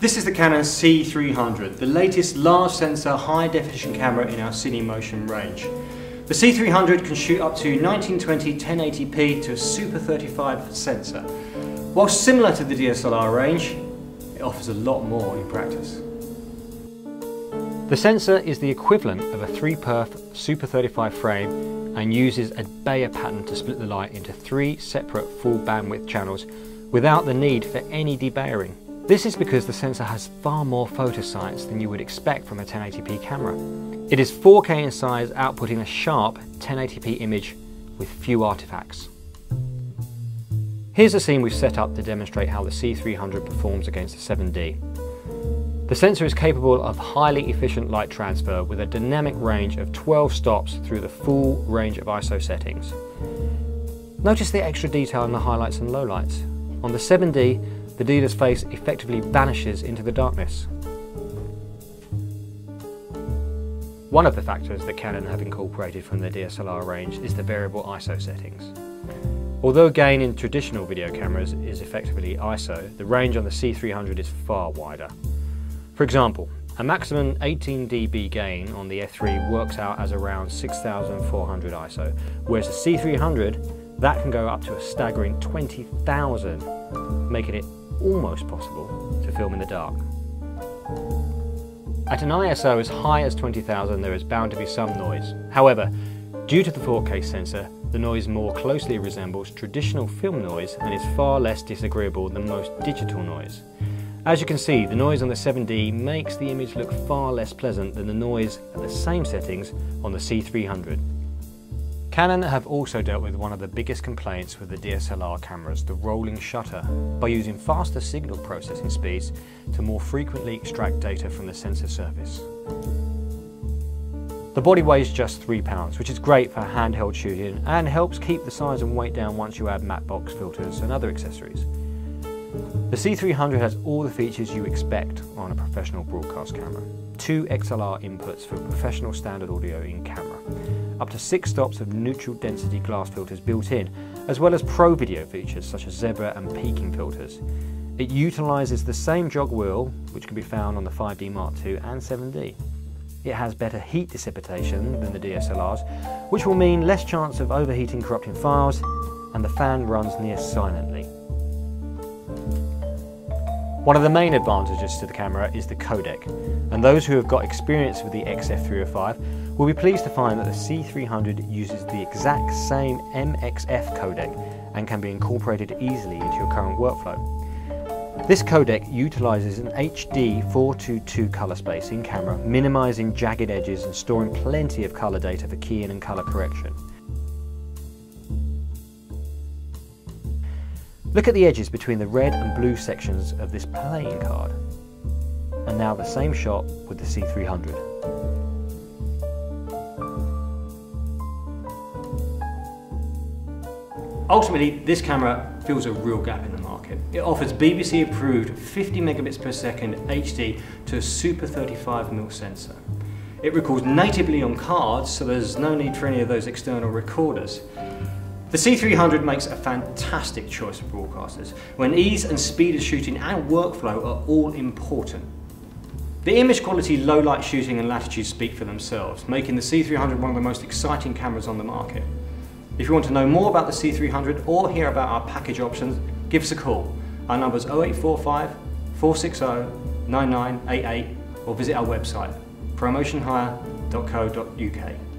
This is the Canon C300, the latest large sensor high definition camera in our CineMotion range. The C300 can shoot up to 1920 1080p to a Super 35 sensor. While similar to the DSLR range, it offers a lot more in practice. The sensor is the equivalent of a 3-perf Super 35 frame and uses a Bayer pattern to split the light into 3 separate full bandwidth channels without the need for any debayering. This is because the sensor has far more photo sites than you would expect from a 1080p camera. It is 4K in size, outputting a sharp 1080p image with few artifacts. Here's a scene we've set up to demonstrate how the C300 performs against the 7D. The sensor is capable of highly efficient light transfer with a dynamic range of 12 stops through the full range of ISO settings. Notice the extra detail in the highlights and lowlights. On the 7D, the dealer's face effectively vanishes into the darkness. One of the factors that Canon have incorporated from the DSLR range is the variable ISO settings. Although gain in traditional video cameras is effectively ISO, the range on the C300 is far wider. For example, a maximum 18 dB gain on the F3 works out as around 6400 ISO, whereas the C300, that can go up to a staggering 20,000, making it almost possible to film in the dark. At an ISO as high as 20,000, there is bound to be some noise. However, due to the 4K sensor, the noise more closely resembles traditional film noise and is far less disagreeable than most digital noise. As you can see, the noise on the 7D makes the image look far less pleasant than the noise at the same settings on the C300. Canon have also dealt with one of the biggest complaints with the DSLR cameras, the rolling shutter, by using faster signal processing speeds to more frequently extract data from the sensor surface. The body weighs just 3 pounds, which is great for handheld shooting and helps keep the size and weight down once you add matte box filters and other accessories. The C300 has all the features you expect on a professional broadcast camera. 2 XLR inputs for professional standard audio in camera, up to 6 stops of neutral density glass filters built in, as well as pro video features such as zebra and peaking filters. It utilises the same jog wheel which can be found on the 5D Mark II and 7D. It has better heat dissipation than the DSLRs, which will mean less chance of overheating corrupting files, and the fan runs near silently. One of the main advantages to the camera is the codec, and those who have got experience with the XF305 will be pleased to find that the C300 uses the exact same MXF codec and can be incorporated easily into your current workflow. This codec utilises an HD 422 colour space in camera, minimising jagged edges and storing plenty of colour data for keying and colour correction. Look at the edges between the red and blue sections of this playing card. And now the same shot with the C300. Ultimately, this camera fills a real gap in the market. It offers BBC approved 50 megabits per second HD to a Super 35mm sensor. It records natively on cards, so there's no need for any of those external recorders. The C300 makes a fantastic choice for broadcasters, when ease and speed of shooting and workflow are all important. The image quality, low light shooting and latitude speak for themselves, making the C300 one of the most exciting cameras on the market. If you want to know more about the C300 or hear about our package options, give us a call. Our number is 0845 460 9988 or visit our website, promotionhire.co.uk.